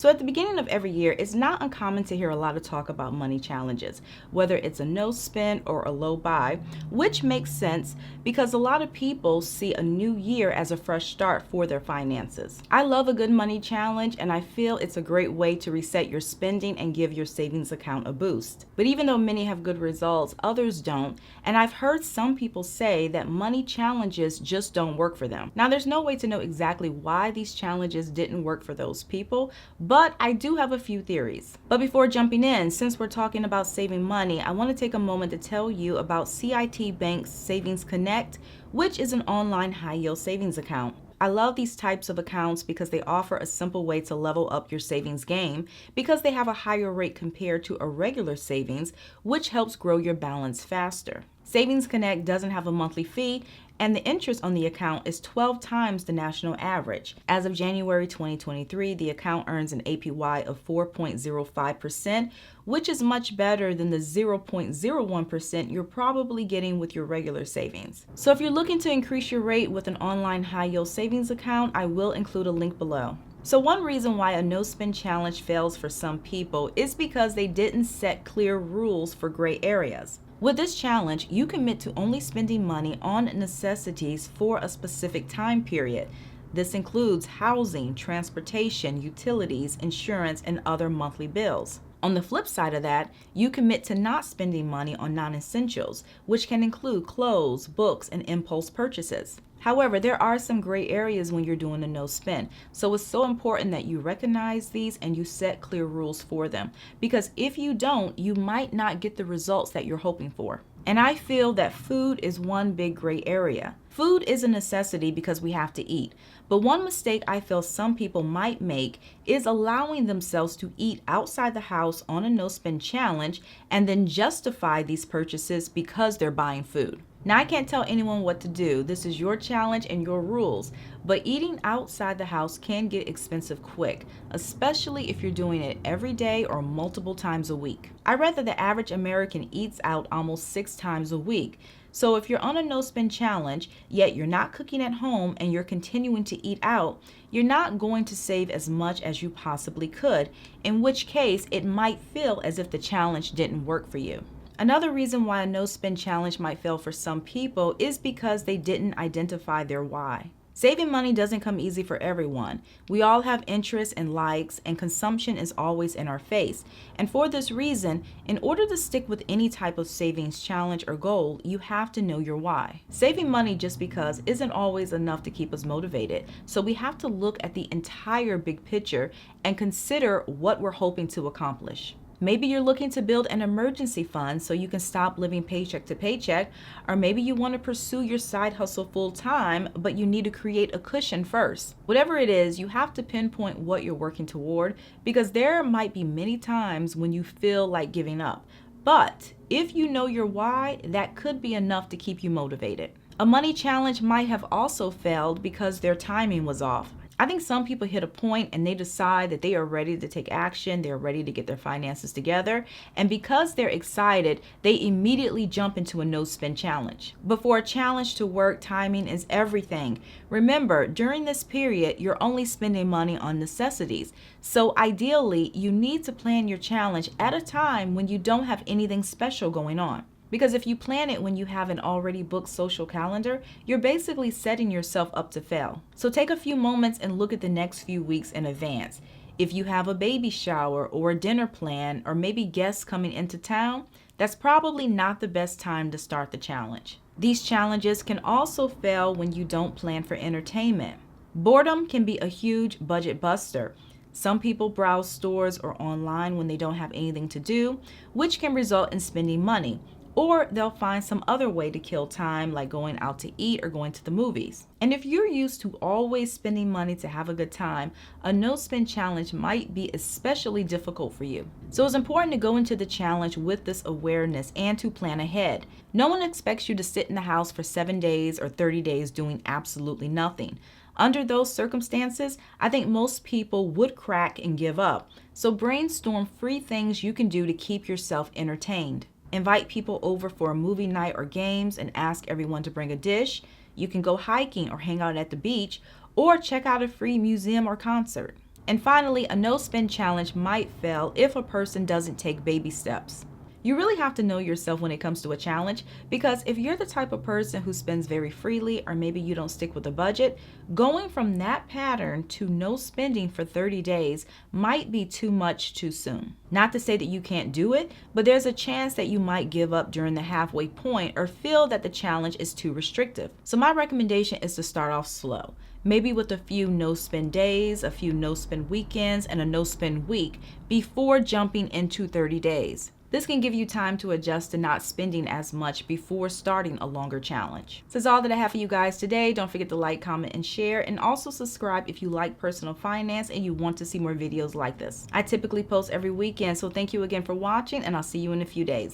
So at the beginning of every year, it's not uncommon to hear a lot of talk about money challenges, whether it's a no spend or a low buy, which makes sense because a lot of people see a new year as a fresh start for their finances. I love a good money challenge, and I feel it's a great way to reset your spending and give your savings account a boost. But even though many have good results, others don't, and I've heard some people say that money challenges just don't work for them. Now, there's no way to know exactly why these challenges didn't work for those people, but I do have a few theories. But before jumping in, since we're talking about saving money, I want to take a moment to tell you about CIT Bank's Savings Connect, which is an online high-yield savings account. I love these types of accounts because they offer a simple way to level up your savings game because they have a higher rate compared to a regular savings, which helps grow your balance faster. Savings Connect doesn't have a monthly fee, and the interest on the account is 12 times the national average. As of January 2023, the account earns an APY of 4.05%, which is much better than the 0.01% you're probably getting with your regular savings. So if you're looking to increase your rate with an online high-yield savings account, I will include a link below. So one reason why a no-spend challenge fails for some people is because they didn't set clear rules for gray areas. With this challenge, you commit to only spending money on necessities for a specific time period. This includes housing, transportation, utilities, insurance, and other monthly bills. On the flip side of that, you commit to not spending money on non-essentials, which can include clothes, books, and impulse purchases. However, there are some gray areas when you're doing a no spend, so it's so important that you recognize these and you set clear rules for them, because if you don't, you might not get the results that you're hoping for. And I feel that food is one big gray area. Food is a necessity because we have to eat, but one mistake I feel some people might make is allowing themselves to eat outside the house on a no spend challenge and then justify these purchases because they're buying food. Now, I can't tell anyone what to do. This is your challenge and your rules, but eating outside the house can get expensive quick, especially if you're doing it every day or multiple times a week. I read that the average American eats out almost 6 times a week. So if you're on a no-spend challenge, yet you're not cooking at home and you're continuing to eat out, you're not going to save as much as you possibly could, in which case it might feel as if the challenge didn't work for you. Another reason why a no-spend challenge might fail for some people is because they didn't identify their why. Saving money doesn't come easy for everyone. We all have interests and likes, and consumption is always in our face. And for this reason, in order to stick with any type of savings challenge or goal, you have to know your why. Saving money just because isn't always enough to keep us motivated. So we have to look at the entire big picture and consider what we're hoping to accomplish. Maybe you're looking to build an emergency fund so you can stop living paycheck to paycheck, or maybe you want to pursue your side hustle full time, but you need to create a cushion first. Whatever it is, you have to pinpoint what you're working toward, because there might be many times when you feel like giving up. But if you know your why, that could be enough to keep you motivated. A money challenge might have also failed because their timing was off. I think some people hit a point and they decide that they are ready to take action, they're ready to get their finances together, and because they're excited, they immediately jump into a no-spend challenge. But for a challenge to work, timing is everything. Remember, during this period, you're only spending money on necessities. So ideally, you need to plan your challenge at a time when you don't have anything special going on. Because if you plan it when you have an already booked social calendar, you're basically setting yourself up to fail. So take a few moments and look at the next few weeks in advance. If you have a baby shower or a dinner plan or maybe guests coming into town, that's probably not the best time to start the challenge. These challenges can also fail when you don't plan for entertainment. Boredom can be a huge budget buster. Some people browse stores or online when they don't have anything to do, which can result in spending money. Or they'll find some other way to kill time, like going out to eat or going to the movies. And if you're used to always spending money to have a good time, a no-spend challenge might be especially difficult for you. So it's important to go into the challenge with this awareness and to plan ahead. No one expects you to sit in the house for 7 days or 30 days doing absolutely nothing. Under those circumstances, I think most people would crack and give up. So brainstorm free things you can do to keep yourself entertained. Invite people over for a movie night or games and ask everyone to bring a dish. You can go hiking or hang out at the beach or check out a free museum or concert. And finally, a no spend challenge might fail if a person doesn't take baby steps. You really have to know yourself when it comes to a challenge, because if you're the type of person who spends very freely, or maybe you don't stick with a budget, going from that pattern to no spending for 30 days might be too much too soon. Not to say that you can't do it, but there's a chance that you might give up during the halfway point or feel that the challenge is too restrictive. So my recommendation is to start off slow. Maybe with a few no spend days, a few no spend weekends, and a no spend week before jumping into 30 days. This can give you time to adjust to not spending as much before starting a longer challenge. So that's all that I have for you guys today. Don't forget to like, comment, and share, and also subscribe if you like personal finance and you want to see more videos like this. I typically post every weekend, so thank you again for watching, and I'll see you in a few days.